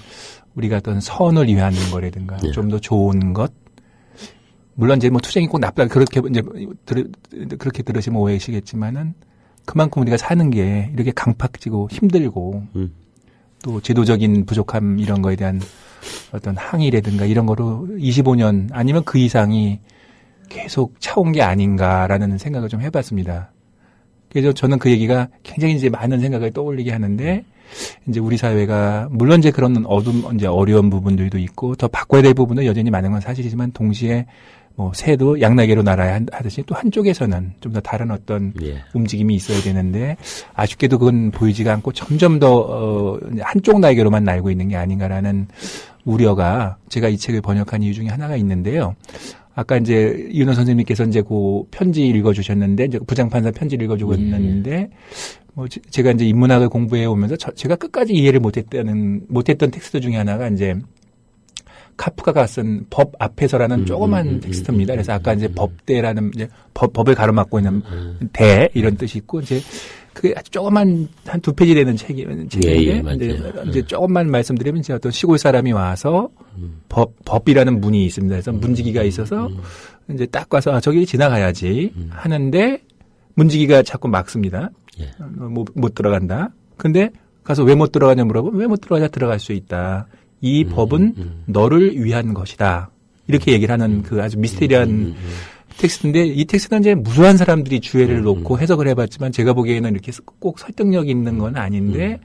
우리가 어떤 선을 위한 거라든가 좀 더 좋은 것. 물론 이제 뭐 투쟁이 꼭 나쁘다. 그렇게 들으시면 오해시겠지만은 그만큼 우리가 사는 게 이렇게 강팍지고 힘들고 또 제도적인 부족함 이런 거에 대한 어떤 항의라든가 이런 거로 25년 아니면 그 이상이 계속 차온 게 아닌가라는 생각을 좀 해봤습니다. 그래서 저는 그 얘기가 굉장히 이제 많은 생각을 떠올리게 하는데 이제 우리 사회가 물론 이제 그런 이제 어려운 부분들도 있고 더 바꿔야 될 부분도 여전히 많은 건 사실이지만 동시에 뭐 새도 양날개로 날아야 하듯이 또 한쪽에서는 좀 더 다른 어떤 움직임이 있어야 되는데 아쉽게도 그건 보이지가 않고 점점 더 한쪽 날개로만 날고 있는 게 아닌가라는 우려가 제가 이 책을 번역한 이유 중에 하나가 있는데요. 아까 이제 이은호 선생님께서 이제 그 편지 읽어주셨는데 이제 부장판사 편지를 읽어주셨는데 뭐 제가 이제 인문학을 공부해 오면서 제가 끝까지 이해를 못했던 텍스트 중에 하나가 이제 카프카가 쓴 법 앞에서라는 조그만 텍스트입니다. 그래서 아까 이제 법대라는 이제 법을 가로막고 있는 대 이런 뜻이 있고 이제 그게 아주 조그만 한 2페이지 되는 책인데 이제 조금만 말씀드리면 이제 어떤 시골 사람이 와서 법이라는 문이 있습니다. 그래서 문지기가 있어서 이제 딱 가서 저기 지나가야지 하는데 문지기가 자꾸 막습니다. 못 들어간다. 근데 가서 왜 못 들어가냐 물어보면 왜 못 들어가냐 들어갈 수 있다. 이 법은 너를 위한 것이다. 이렇게 얘기를 하는 그 아주 미스테리한 텍스트인데 이 텍스트는 이제 무수한 사람들이 주의를 놓고 해석을 해봤지만 제가 보기에는 이렇게 꼭 설득력 있는 건 아닌데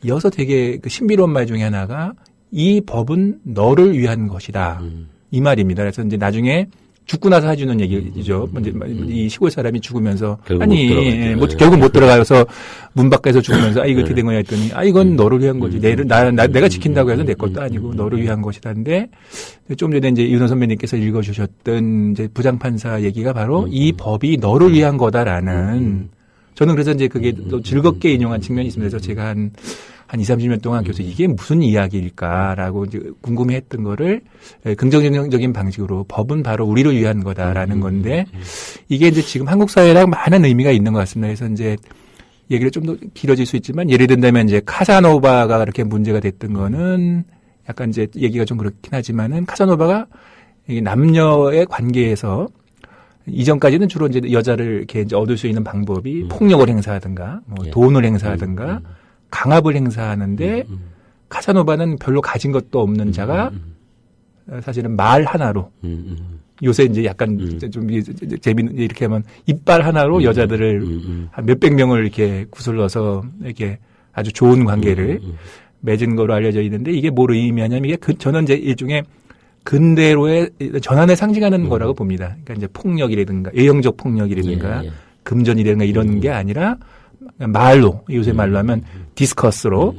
이어서 되게 그 신비로운 말 중에 하나가 이 법은 너를 위한 것이다. 이 말입니다. 그래서 이제 나중에 죽고 나서 해주는 얘기죠. 이제 이 시골 사람이 죽으면서 결국 못 들어가서 문 밖에서 죽으면서 이거 어떻게 된 거냐 했더니 이건 너를 위한 거지. 내가 지킨다고 해서 내 것도 아니고 너를 위한 것이다인데 좀 전에 이제 이윤호 선배님께서 읽어주셨던 이제 부장판사 얘기가 바로 이 법이 너를 위한 거다라는 저는 그래서 이제 그게 또 즐겁게 인용한 측면이 있습니다. 그래서 제가 한 20, 30년 동안 계속 이게 무슨 이야기일까라고 이제 궁금해 했던 거를 긍정적인 방식으로 법은 바로 우리를 위한 거다라는 건데 이게 이제 지금 한국 사회랑 많은 의미가 있는 것 같습니다. 그래서 이제 얘기를 좀 더 길어질 수 있지만 예를 든다면 이제 카사노바가 그렇게 문제가 됐던 거는 약간 이제 얘기가 좀 그렇긴 하지만은 카사노바가 남녀의 관계에서 이전까지는 주로 이제 여자를 이렇게 이제 얻을 수 있는 방법이 폭력을 행사하든가 돈을 행사하든가 강압을 행사하는데 카사노바는 별로 가진 것도 없는 자가 사실은 말 하나로 요새 이제 약간 좀 재미는 이렇게 하면 이빨 하나로 여자들을 한 몇백 명을 이렇게 구슬러서 이렇게 아주 좋은 관계를 맺은 거로 알려져 있는데 이게 뭘 의미하냐면 이게 저는 이제 일종의 근대로의 전환을 상징하는 거라고 봅니다. 그러니까 이제 폭력이라든가 예형적 폭력이라든가 금전이라든가 이런 게 아니라 말로 요새 말로 하면 디스커스로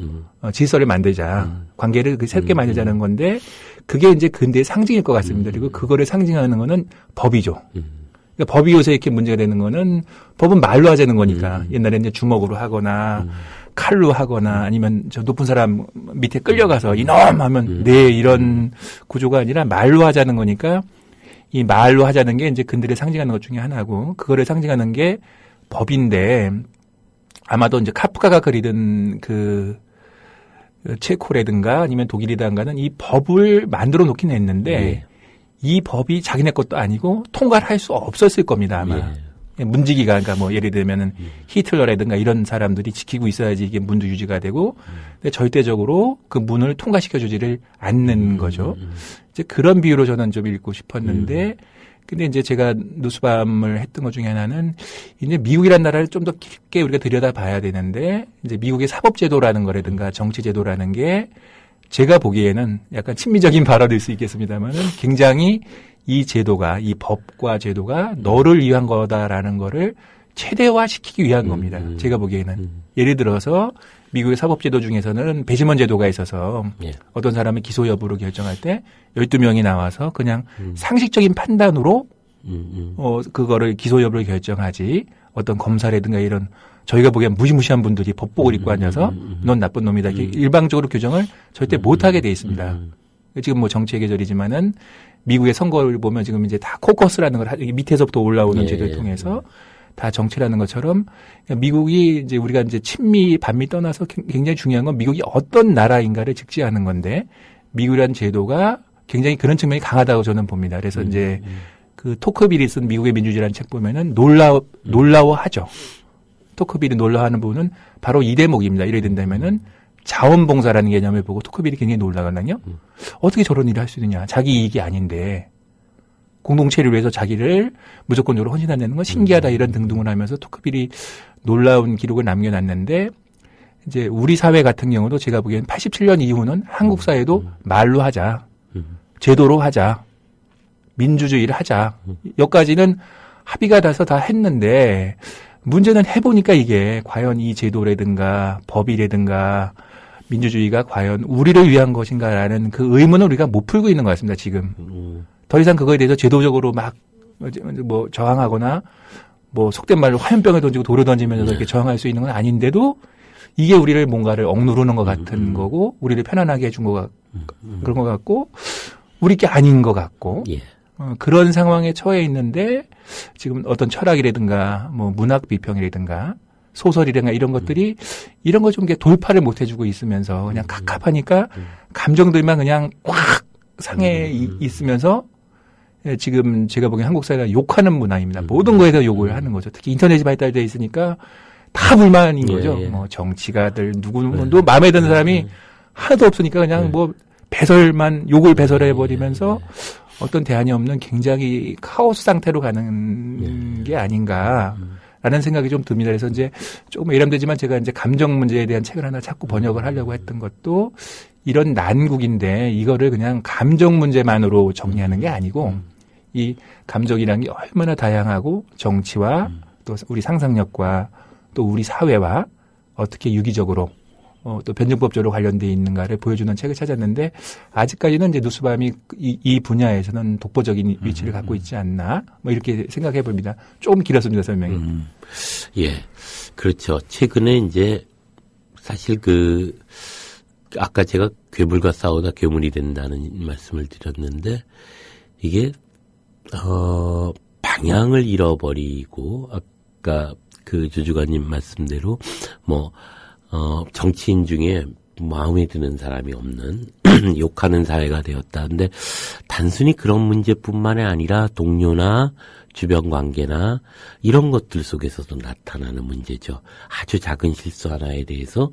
질서를 만들자 관계를 새롭게 만들자는 건데 그게 이제 근대의 상징일 것 같습니다. 그리고 그거를 상징하는 거는 법이죠. 그러니까 법이 요새 이렇게 문제가 되는 거는 법은 말로 하자는 거니까 옛날에 이제 주먹으로 하거나 칼로 하거나 아니면 저 높은 사람 밑에 끌려가서 이놈 하면 네 이런 구조가 아니라 말로 하자는 거니까 이 말로 하자는 게 이제 근대를 상징하는 것 중에 하나고 그거를 상징하는 게 법인데 아마도 이제 카프카가 그리던 그 체코라든가 아니면 독일이든가는 이 법을 만들어 놓긴 했는데 이 법이 자기네 것도 아니고 통과를 할 수 없었을 겁니다 아마. 문지기가 그러니까 뭐 예를 들면은 히틀러라든가 이런 사람들이 지키고 있어야지 이게 문도 유지가 되고 근데 절대적으로 그 문을 통과시켜 주지를 않는 거죠. 이제 그런 비유로 저는 좀 읽고 싶었는데 근데 이제 제가 누스밤을 했던 것 중에 하나는 이제 미국이라는 나라를 좀 더 깊게 우리가 들여다봐야 되는데 이제 미국의 사법제도라는 거라든가 정치제도라는 게 제가 보기에는 약간 친미적인 발언일 수 있겠습니다만은 굉장히 이 제도가 이 법과 제도가 너를 위한 거다라는 거를 최대화시키기 위한 겁니다. 제가 보기에는 예를 들어서 미국의 사법제도 중에서는 배심원 제도가 있어서 어떤 사람의 기소 여부를 결정할 때 12명이 나와서 그냥 상식적인 판단으로 그거를 기소 여부를 결정하지 어떤 검사라든가 이런 저희가 보기엔 무시무시한 분들이 법복을 입고 앉아서 넌 나쁜 놈이다. 일방적으로 규정을 절대 못하게 돼 있습니다. 지금 뭐 정치의 계절이지만은 미국의 선거를 보면 지금 이제 다 코커스라는 걸 밑에서부터 올라오는 제도를 통해서 다 정치라는 것처럼 미국이 이제 우리가 이제 친미 반미 떠나서 굉장히 중요한 건 미국이 어떤 나라인가를 직시하는 건데 미국이라는 제도가 굉장히 그런 측면이 강하다고 저는 봅니다. 그래서 이제 그 토크빌이 쓴 미국의 민주주의라는 책 보면은 놀라워하죠. 토크빌이 놀라워하는 부분은 바로 이 대목입니다. 이래 된다면은 자원봉사라는 개념을 보고 토크빌이 굉장히 놀라거든요. 어떻게 저런 일을 할 수 있느냐. 자기 이익이 아닌데 공동체를 위해서 자기를 무조건적으로 헌신한다는 건 신기하다 이런 등등을 하면서 토크빌이 놀라운 기록을 남겨놨는데 이제 우리 사회 같은 경우도 제가 보기엔 87년 이후는 한국 사회도 말로 하자. 제도로 하자. 민주주의를 하자. 여기까지는 합의가 돼서 다 했는데 문제는 해보니까 이게 과연 이 제도라든가 법이라든가 민주주의가 과연 우리를 위한 것인가라는 그 의문을 우리가 못 풀고 있는 것 같습니다, 지금. 더 이상 그거에 대해서 제도적으로 막 뭐 저항하거나 뭐 속된 말로 화염병에 던지고 돌을 던지면서 이렇게 저항할 수 있는 건 아닌데도 이게 우리를 뭔가를 억누르는 것 같은 거고 우리를 편안하게 해준 것 그런 것 같고 우리 게 아닌 것 같고 예. 그런 상황에 처해 있는데 지금 어떤 철학이라든가 뭐 문학 비평이라든가 소설이라든가 이런 것들이 이런 거 좀 돌파를 못 해주고 있으면서 그냥 갑갑하니까 감정들만 그냥 꽉 상해 있으면서 지금 제가 보기엔 한국 사회가 욕하는 문화입니다. 모든 거에서 욕을 하는 거죠. 특히 인터넷이 발달되어 있으니까 다 불만인 거죠. 예. 뭐 정치가들 누구도 마음에 드는 사람이 하나도 없으니까 그냥 뭐 배설만 욕을 배설해 버리면서 어떤 대안이 없는 굉장히 카오스 상태로 가는 게 아닌가라는 생각이 좀 듭니다. 그래서 이제 조금 예람되지만 제가 이제 감정 문제에 대한 책을 하나 자꾸 번역을 하려고 했던 것도 이런 난국인데 이거를 그냥 감정 문제만으로 정리하는 게 아니고 이 감정이라는 게 얼마나 다양하고 정치와 또 우리 상상력과 또 우리 사회와 어떻게 유기적으로 또 변증법적으로 관련되어 있는가를 보여주는 책을 찾았는데 아직까지는 이제 누스밤이 이 분야에서는 독보적인 위치를 갖고 있지 않나 뭐 이렇게 생각해 봅니다. 조금 길었습니다 설명이. 예, 그렇죠. 최근에 이제 사실 아까 제가 괴물과 싸우다 괴물이 된다는 말씀을 드렸는데 이게 방향을 잃어버리고 아까 그 주주관님 말씀대로 정치인 중에 마음에 드는 사람이 없는 욕하는 사회가 되었다. 근데 단순히 그런 문제뿐만이 아니라 동료나 주변 관계나 이런 것들 속에서도 나타나는 문제죠. 아주 작은 실수 하나에 대해서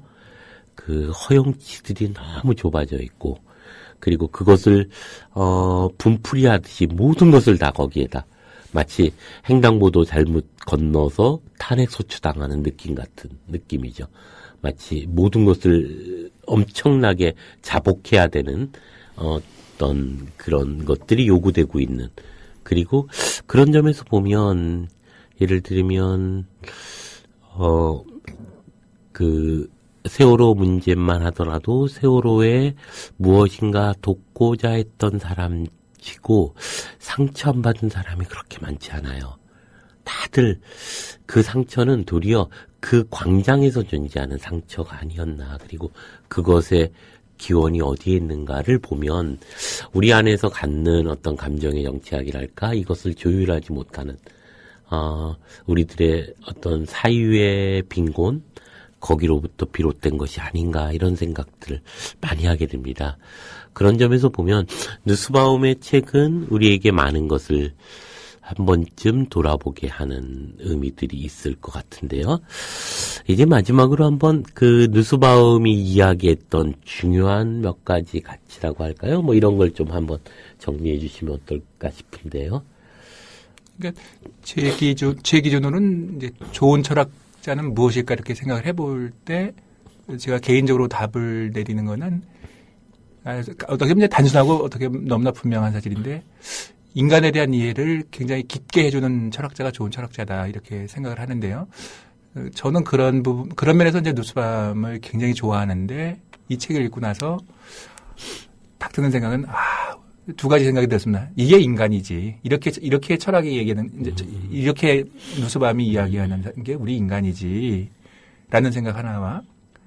그 허용치들이 너무 좁아져 있고 그리고 그것을 분풀이하듯이 모든 것을 다 거기에다 마치 횡단보도 잘못 건너서 탄핵 소추당하는 느낌 같은 느낌이죠. 마치 모든 것을 엄청나게 자복해야 되는 어떤 그런 것들이 요구되고 있는 그리고 그런 점에서 보면 예를 들면 세월호 문제만 하더라도 세월호에 무엇인가 돕고자 했던 사람치고 상처 안 받은 사람이 그렇게 많지 않아요. 다들 그 상처는 도리어 그 광장에서 존재하는 상처가 아니었나. 그리고 그것의 기원이 어디에 있는가를 보면 우리 안에서 갖는 어떤 감정의 정치학이랄까 이것을 조율하지 못하는 우리들의 어떤 사유의 빈곤 거기로부터 비롯된 것이 아닌가 이런 생각들을 많이 하게 됩니다. 그런 점에서 보면 누스바움의 책은 우리에게 많은 것을 한 번쯤 돌아보게 하는 의미들이 있을 것 같은데요. 이제 마지막으로 한번 그 누스바움이 이야기했던 중요한 몇 가지 가치라고 할까요? 뭐 이런 걸 좀 한번 정리해 주시면 어떨까 싶은데요. 그러니까 제 기준으로는 이제 좋은 철학자는 무엇일까 이렇게 생각을 해볼 때 제가 개인적으로 답을 내리는 거는 어떻게 보면 단순하고 어떻게 보면 너무나 분명한 사실인데 인간에 대한 이해를 굉장히 깊게 해주는 철학자가 좋은 철학자다 이렇게 생각을 하는데요. 저는 그런 면에서 이제 누스밤을 굉장히 좋아하는데 이 책을 읽고 나서 딱 드는 생각은 두 가지 생각이 들었습니다. 이게 인간이지. 이렇게 철학이 얘기하는 이제 이렇게 누스밤이 이야기하는 게 우리 인간이지. 라는 생각 하나와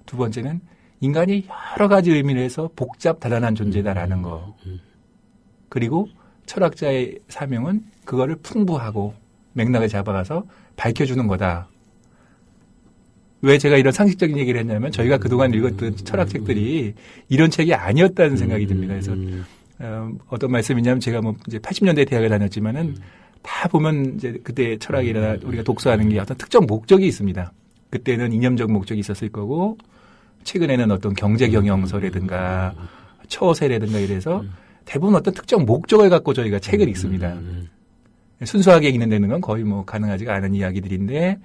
두 번째는 인간이 여러 가지 의미로 해서 복잡 다단한 존재다라는 거. 그리고 철학자의 사명은 그거를 풍부하고 맥락을 잡아가서 밝혀주는 거다. 왜 제가 이런 상식적인 얘기를 했냐면 저희가 그동안 읽었던 철학책들이 이런 책이 아니었다는 생각이 듭니다. 그래서 어떤 말씀이냐면 제가 이제 80년대 대학을 다녔지만은 다 보면 이제 그때 철학이나 우리가 독서하는 게 어떤 특정 목적이 있습니다. 그때는 이념적 목적이 있었을 거고 최근에는 어떤 경제 경영서라든가 처세라든가 이래서 대부분 어떤 특정 목적을 갖고 저희가 책을 읽습니다. 순수하게 읽는 데는 건 거의 가능하지가 않은 이야기들인데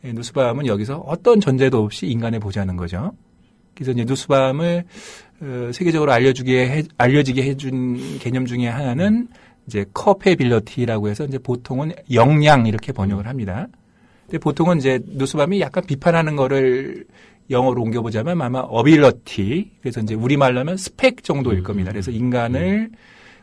누스밤은 여기서 어떤 전제도 없이 인간을 보자는 거죠. 그래서 이제 누스밤을 세계적으로 알려지게 해준 개념 중에 하나는 이제 커패빌러티라고 해서 이제 보통은 역량 이렇게 번역을 합니다. 근데 보통은 이제 누스밤이 약간 비판하는 거를 영어로 옮겨보자면 아마 어빌러티 그래서 이제 우리말로 하면 스펙 정도일 겁니다. 그래서 인간을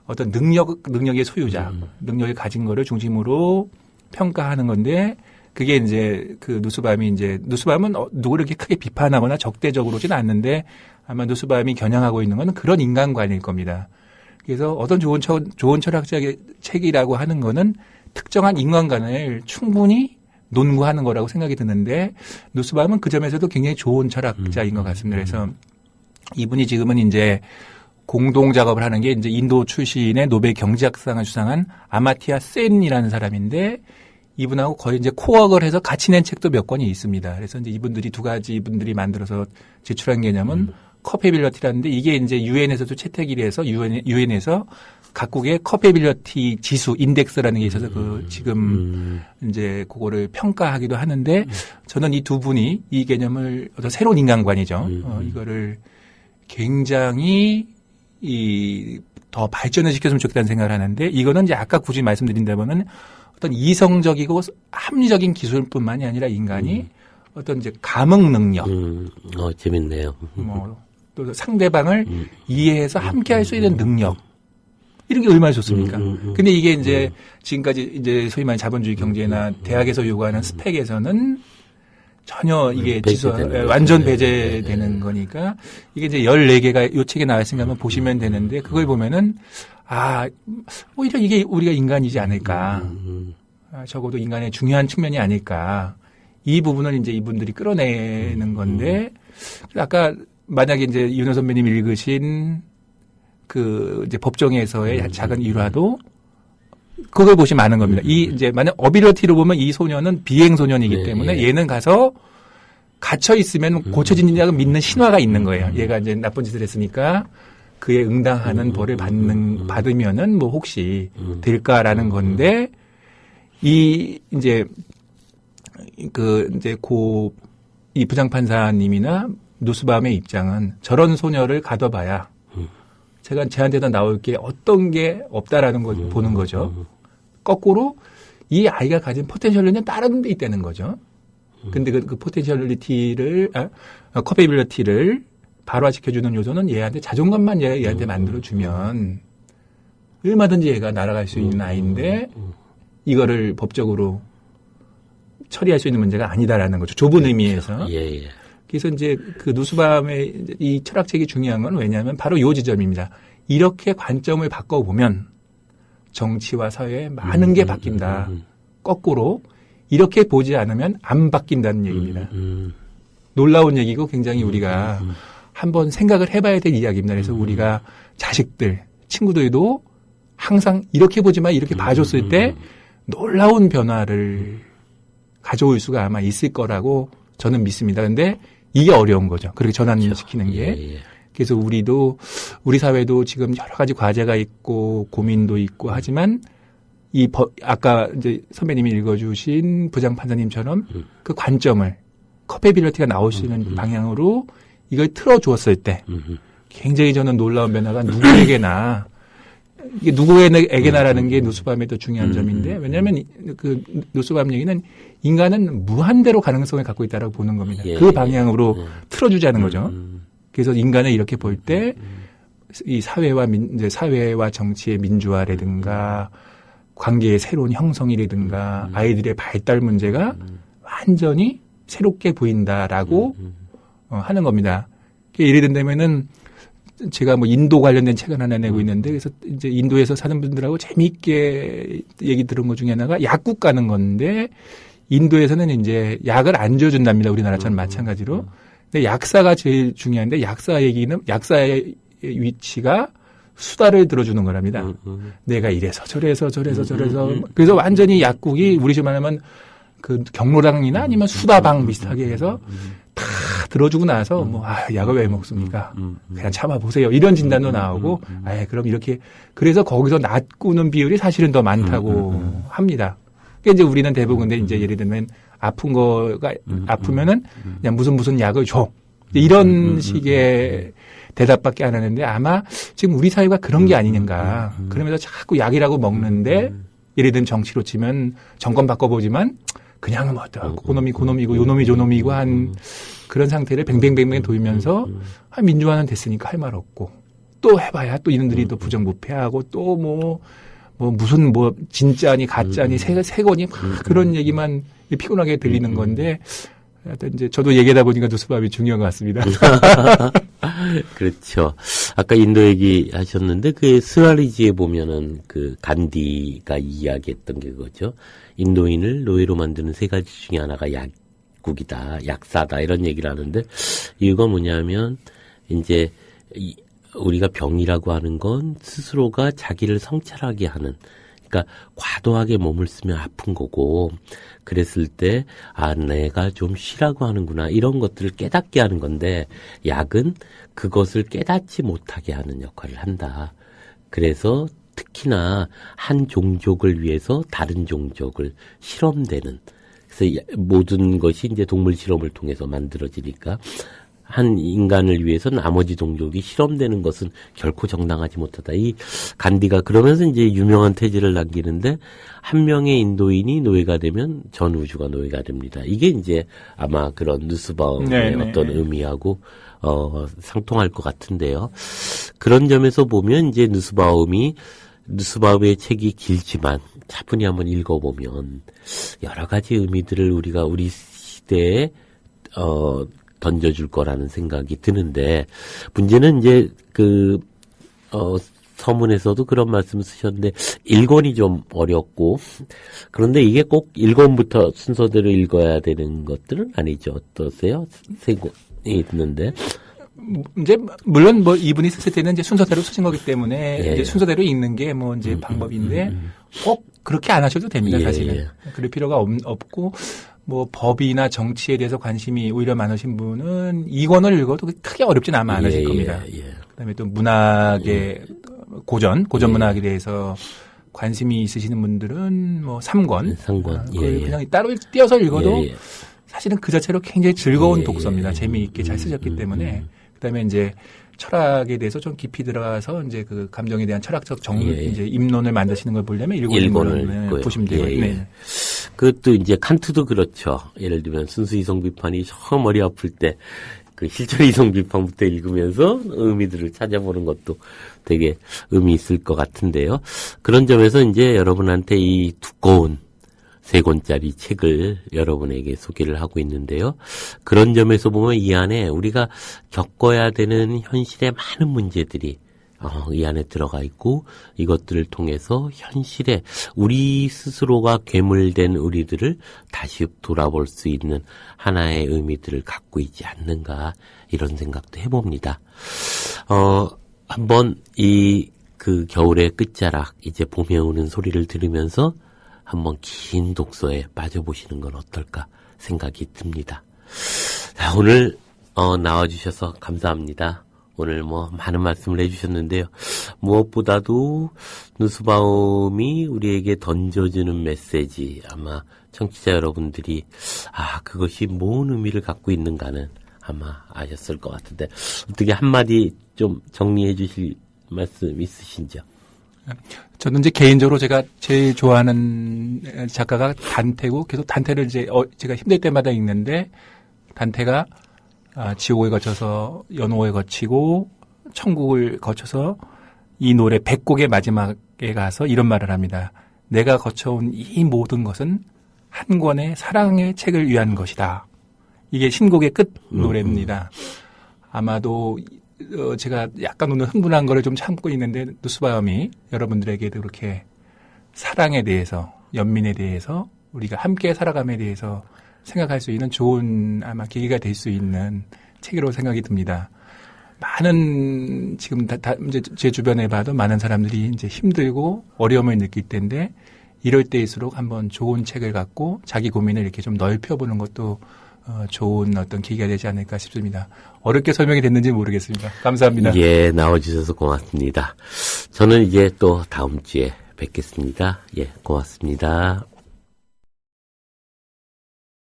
어떤 능력의 소유자, 능력을 가진 거를 중심으로 평가하는 건데 그게 이제 그 누스밤은 누구를 이렇게 크게 비판하거나 적대적으로지는 않는데 아마 누스밤이 겨냥하고 있는 건 그런 인간관일 겁니다. 그래서 어떤 좋은 철학자의 책이라고 하는 거는 특정한 인간관을 충분히 논구하는 거라고 생각이 드는데 누스밤은 그 점에서도 굉장히 좋은 철학자인 것 같습니다. 그래서 이분이 지금은 이제 공동 작업을 하는 게 이제 인도 출신의 노벨 경제학상을 수상한 아마티아 센이라는 사람인데 이분하고 거의 이제 코워크를 해서 같이 낸 책도 몇 권이 있습니다. 그래서 이제 이분들이 두 가지 분들이 만들어서 제출한 개념은 커페빌리티라는데 이게 이제 유엔에서도 채택이 돼서 유엔에서 각국의 커페빌리티 지수 인덱스라는 게 있어서 그 지금 이제 그거를 평가하기도 하는데 저는 이 두 분이 이 개념을 어떤 새로운 인간관이죠. 이거를 굉장히 더 발전을 시켰으면 좋겠다는 생각을 하는데 이거는 이제 아까 굳이 말씀드린다면은 어떤 이성적이고 합리적인 기술뿐만이 아니라 인간이 어떤 이제 감흥 능력. 재밌네요. 또 상대방을 이해해서 함께 할 수 있는 능력. 이런 게 얼마나 좋습니까? 근데 이게 이제 지금까지 이제 소위 말하는 자본주의 경제나 대학에서 요구하는 스펙에서는 전혀 이게 완전 배제되는 거니까 이게 이제 14개가 요 책에 나와 있으니까 한번 보시면 되는데 그걸 보면은 오히려 이게 우리가 인간이지 않을까. 적어도 인간의 중요한 측면이 아닐까. 이 부분을 이제 이분들이 끌어내는 건데 아까 만약에 이제 윤호 선배님 읽으신 그 이제 법정에서의 작은 일화도 그걸 보시면 아는 겁니다. 이제 만약 어빌러티로 보면 이 소녀는 비행 소년이기 때문에 얘는 가서 갇혀 있으면 고쳐진 인자가 믿는 신화가 있는 거예요. 얘가 이제 나쁜 짓을 했으니까 그에 응당하는 벌을 받으면은 뭐 혹시 될까라는 건데 이제 이 부장판사님이나 누스밤의 입장은 저런 소녀를 가둬봐야 쟤한테도 나올 게 어떤 게 없다라는 걸 보는 거죠. 거꾸로 이 아이가 가진 포텐셜은 다른 데 있다는 거죠. 근데 그 포텐셜리티를, 커페빌리티를 발화시켜주는 요소는 얘한테 자존감만 얘한테 만들어주면 얼마든지 얘가 날아갈 수 있는 아이인데 이거를 법적으로 처리할 수 있는 문제가 아니다라는 거죠. 좁은 의미에서. 그래서 이제 그 누스밤의 이 철학책이 중요한 건 왜냐하면 바로 요 지점입니다. 이렇게 관점을 바꿔보면 정치와 사회에 많은 게 바뀐다. 거꾸로 이렇게 보지 않으면 안 바뀐다는 얘기입니다. 놀라운 얘기고 굉장히 우리가 한번 생각을 해봐야 될 이야기입니다. 그래서 우리가 자식들, 친구들도 항상 이렇게 보지만 이렇게 봐줬을 때 놀라운 변화를 가져올 수가 아마 있을 거라고 저는 믿습니다. 근데 이게 어려운 거죠. 그렇게 전환시키는 게. 그래서 우리 사회도 지금 여러 가지 과제가 있고 고민도 있고 하지만 아까 이제 선배님이 읽어주신 부장판사님처럼 그 관점을 커페빌리티가 나올 수 있는 방향으로 이걸 틀어주었을 때 굉장히 저는 놀라운 변화가 누구에게나 이게 누구에게나라는 게 누스밤의 더 중요한 점인데 왜냐하면 그 누스밤 얘기는 인간은 무한대로 가능성을 갖고 있다라고 보는 겁니다. 그 방향으로 틀어주자는 거죠. 그래서 인간을 이렇게 볼 때 이 사회와 정치의 민주화라든가 관계의 새로운 형성이라든가 아이들의 발달 문제가 완전히 새롭게 보인다라고 하는 겁니다. 예를 든다면은 제가 뭐 인도 관련된 책을 하나 내고 있는데 그래서 이제 인도에서 사는 분들하고 재미있게 얘기 들은 것 중에 하나가 약국 가는 건데 인도에서는 이제 약을 안 줘준답니다. 우리나라처럼 마찬가지로. 근데 약사가 제일 중요한데 약사의 위치가 수다를 들어주는 거랍니다. 내가 이래서 저래서 그래서 완전히 약국이 우리 집 말하면 그 경로당이나 아니면 수다방 비슷하게 해서 다 들어주고 나서 약을 왜 먹습니까? 그냥 참아보세요. 이런 진단도 나오고 그럼 이렇게 그래서 거기서 낫고는 비율이 사실은 더 많다고 합니다. 그러니까 이제 우리는 대부분 근데 이제 예를 들면 아프면은 그냥 무슨 약을 줘. 이런 식의 대답밖에 안 하는데 아마 지금 우리 사회가 그런 게 아니는가. 그러면서 자꾸 약이라고 먹는데 예를 들면 정치로 치면 정권 바꿔보지만 그냥 뭐 고놈이고 요놈이 조놈이고 한 그런 상태를 뱅뱅뱅뱅 돌면서 민주화는 됐으니까 할 말 없고 또 해봐야 또 이놈들이 또 부정부패하고 또 무슨 진짜니 가짜니 세거니 막 그런 얘기만 피곤하게 들리는 건데 하여튼 이제 저도 얘기하다 보니까 누스밤이 중요한 것 같습니다. 그렇죠. 아까 인도 얘기 하셨는데, 그 스와리지에 보면은 그 간디가 이야기했던 게 그거죠. 인도인을 노예로 만드는 세 가지 중에 하나가 약국이다, 약사다, 이런 얘기를 하는데, 이유가 뭐냐면, 이제, 우리가 병이라고 하는 건 스스로가 자기를 성찰하게 하는, 그러니까 과도하게 몸을 쓰면 아픈 거고, 그랬을 때 내가 좀 쉬라고 하는구나, 이런 것들을 깨닫게 하는 건데, 약은 그것을 깨닫지 못하게 하는 역할을 한다. 그래서 특히나 한 종족을 위해서 다른 종족을 실험되는, 그래서 모든 것이 이제 동물 실험을 통해서 만들어지니까 한 인간을 위해서 나머지 동족이 실험되는 것은 결코 정당하지 못하다. 이 간디가 그러면서 이제 유명한 태지를 남기는데, 한 명의 인도인이 노예가 되면 전 우주가 노예가 됩니다. 이게 이제 아마 그런 누스바움의 어떤 의미하고 상통할 것 같은데요. 그런 점에서 보면 이제 누스바움의 책이 길지만 차분히 한번 읽어보면 여러 가지 의미들을 우리가 우리 시대에 던져줄 거라는 생각이 드는데, 문제는 이제 서문에서도 그런 말씀을 쓰셨는데, 1권이 좀 어렵고, 그런데 이게 꼭 1권부터 순서대로 읽어야 되는 것들은 아니죠. 어떠세요? 3권이 있는데. 이제 물론 뭐 이분이 쓰실 때는 이제 순서대로 쓰신 거기 때문에 이제 순서대로 읽는 게 뭐 이제 방법인데 꼭 그렇게 안 하셔도 됩니다. 사실은 그럴 필요가 없고, 뭐 법이나 정치에 대해서 관심이 오히려 많으신 분은 이권을 읽어도 크게 어렵진 않으실 겁니다. 그다음에 또 문학의 고전 문학에 대해서 관심이 있으시는 분들은 뭐 3권, 그냥 따로 띄어서 읽어도 사실은 그 자체로 굉장히 즐거운 독서입니다. 재미있게 잘 쓰셨기 때문에. 그다음에 이제 철학에 대해서 좀 깊이 들어가서 이제 그 감정에 대한 철학적 이제 입론을 만드시는 걸 보려면 1권을 보시면 돼요. 그것도 이제 칸트도 그렇죠. 예를 들면 순수 이성 비판이 저 머리 아플 때 그 실존 이성 비판부터 읽으면서 의미들을 찾아보는 것도 되게 의미 있을 것 같은데요. 그런 점에서 이제 여러분한테 이 두꺼운 3권짜리 책을 여러분에게 소개를 하고 있는데요. 그런 점에서 보면 이 안에 우리가 겪어야 되는 현실의 많은 문제들이 이 안에 들어가 있고, 이것들을 통해서 현실에 우리 스스로가 괴물된 우리들을 다시 돌아볼 수 있는 하나의 의미들을 갖고 있지 않는가, 이런 생각도 해봅니다. 한번 그 겨울의 끝자락, 이제 봄에 오는 소리를 들으면서 한번 긴 독서에 빠져보시는 건 어떨까 생각이 듭니다. 자, 오늘 나와주셔서 감사합니다. 오늘 뭐 많은 말씀을 해주셨는데요. 무엇보다도 누스바움이 우리에게 던져주는 메시지, 아마 청취자 여러분들이 그것이 뭔 의미를 갖고 있는가는 아마 아셨을 것 같은데, 어떻게 한마디 좀 정리해 주실 말씀 있으신지요? 저는 이제 개인적으로 제가 제일 좋아하는 작가가 단테고, 계속 단테를 이제 제가 힘들 때마다 읽는데, 단테가 지옥을 거쳐서 연호에 거치고 천국을 거쳐서 이 노래 100곡의 마지막에 가서 이런 말을 합니다. 내가 거쳐온 이 모든 것은 한 권의 사랑의 책을 위한 것이다. 이게 신곡의 끝 노래입니다. 아마도 제가 약간 오늘 흥분한 거를 좀 참고 있는데, 누스바움이 여러분들에게도 그렇게 사랑에 대해서, 연민에 대해서, 우리가 함께 살아감에 대해서 생각할 수 있는 좋은 아마 계기가 될 수 있는 책이라고 생각이 듭니다. 많은 지금 이제 제 주변에 봐도 많은 사람들이 이제 힘들고 어려움을 느낄 텐데, 이럴 때일수록 한번 좋은 책을 갖고 자기 고민을 이렇게 좀 넓혀보는 것도 좋은 어떤 계기가 되지 않을까 싶습니다. 어렵게 설명이 됐는지 모르겠습니다. 감사합니다. 예, 나와주셔서 고맙습니다. 저는 이제 또 다음 주에 뵙겠습니다. 예, 고맙습니다.